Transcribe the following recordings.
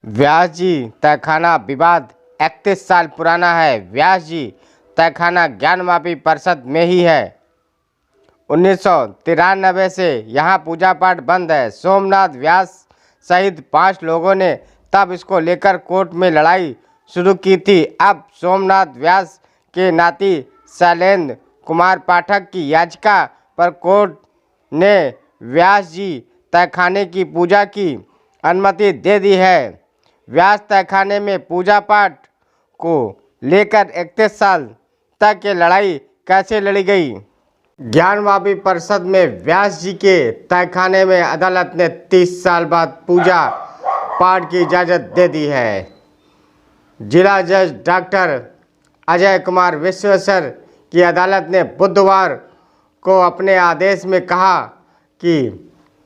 व्यास जी तहखाना विवाद 31 साल पुराना है। व्यास जी तहखाना ज्ञानवापी परिषद में ही है। 1993 से यहाँ पूजा पाठ बंद है। सोमनाथ व्यास सहित 5 लोगों ने तब इसको लेकर कोर्ट में लड़ाई शुरू की थी। अब सोमनाथ व्यास के नाती शैलेंद्र कुमार पाठक की याचिका पर कोर्ट ने व्यास जी तहखाने की पूजा की अनुमति दे दी है। व्यास तहखाने में पूजा पाठ को लेकर 31 साल तक ये लड़ाई कैसे लड़ी गई? ज्ञानवापी परिषद में व्यास जी के तहखाने में अदालत ने 30 साल बाद पूजा पाठ की इजाज़त दे दी है। जिला जज डॉक्टर अजय कुमार विश्वेश्वर की अदालत ने बुधवार को अपने आदेश में कहा कि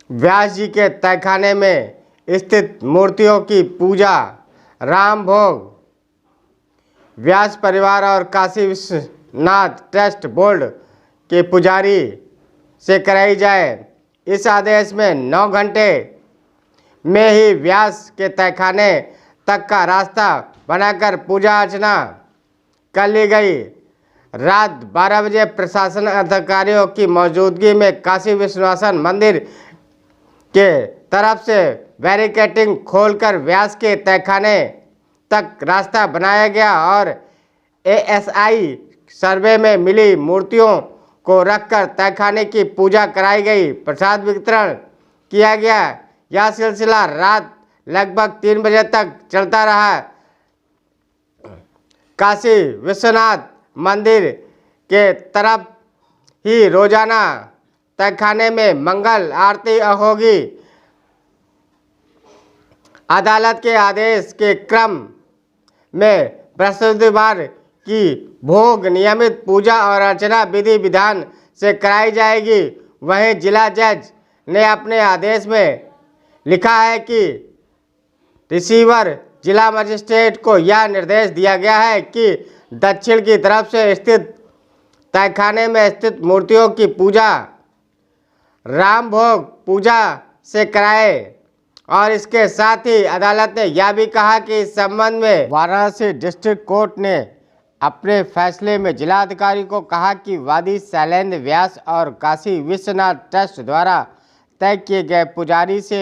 व्यास जी के तहखाने में स्थित मूर्तियों की पूजा राम भोग व्यास परिवार और काशी विश्वनाथ ट्रस्ट बोर्ड के पुजारी से कराई जाए। इस आदेश में 9 घंटे में ही व्यास के तहखाने तक का रास्ता बनाकर पूजा अर्चना कर ली गई। रात 12 बजे प्रशासन अधिकारियों की मौजूदगी में काशी विश्वनाथ मंदिर के तरफ से बैरिकेडिंग खोलकर व्यास के तहखाने तक रास्ता बनाया गया और एएसआई सर्वे में मिली मूर्तियों को रखकर तहखाने की पूजा कराई गई। प्रसाद वितरण किया गया। यह सिलसिला रात लगभग 3 बजे तक चलता रहा। काशी विश्वनाथ मंदिर के तरफ ही रोजाना तहखाने में मंगल आरती होगी। अदालत के आदेश के क्रम में बृहस्पतिवार की भोग नियमित पूजा और अर्चना विधि विधान से कराई जाएगी। वहीं जिला जज ने अपने आदेश में लिखा है कि रिसीवर जिला मजिस्ट्रेट को यह निर्देश दिया गया है कि दक्षिण की तरफ से स्थित तहखाने में स्थित मूर्तियों की पूजा राम भोग पूजा से कराए। और इसके साथ ही अदालत ने यह भी कहा कि इस संबंध में वाराणसी डिस्ट्रिक्ट कोर्ट ने अपने फैसले में जिलाधिकारी को कहा कि वादी शैलेंद्र व्यास और काशी विश्वनाथ ट्रस्ट द्वारा तय किए गए पुजारी से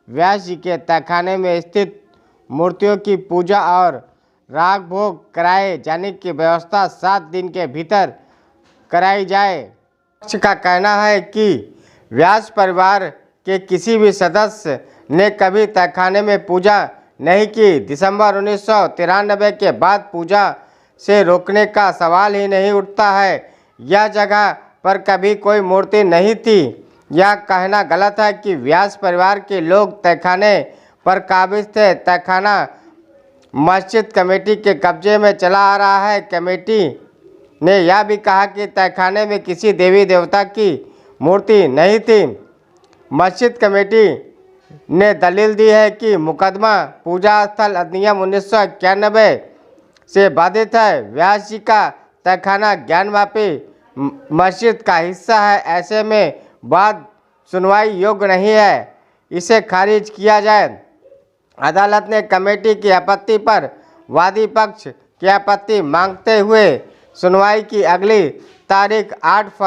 व्यास जी के तहखाने में स्थित मूर्तियों की पूजा और राग भोग कराए जाने की व्यवस्था 7 दिन के भीतर कराई जाए। पक्ष का कहना है कि व्यास परिवार के किसी भी सदस्य ने कभी तहखाने में पूजा नहीं की। दिसंबर 1993 के बाद पूजा से रोकने का सवाल ही नहीं उठता है। यह जगह पर कभी कोई मूर्ति नहीं थी। यह कहना गलत है कि व्यास परिवार के लोग तहखाने पर काबिज थे। तहखाना मस्जिद कमेटी के कब्जे में चला आ रहा है। कमेटी ने यह भी कहा कि तहखाने में किसी देवी देवता की मूर्ति नहीं थी। मस्जिद कमेटी ने दलील दी है कि मुकदमा पूजा स्थल अधिनियम 1991 से बाधित है। व्यास जी का तहखाना ज्ञानवापी मस्जिद का हिस्सा है। ऐसे में वाद सुनवाई योग्य नहीं है। इसे खारिज किया जाए। अदालत ने कमेटी की आपत्ति पर वादी पक्ष की आपत्ति मांगते हुए सुनवाई की अगली तारीख 8 फरवरी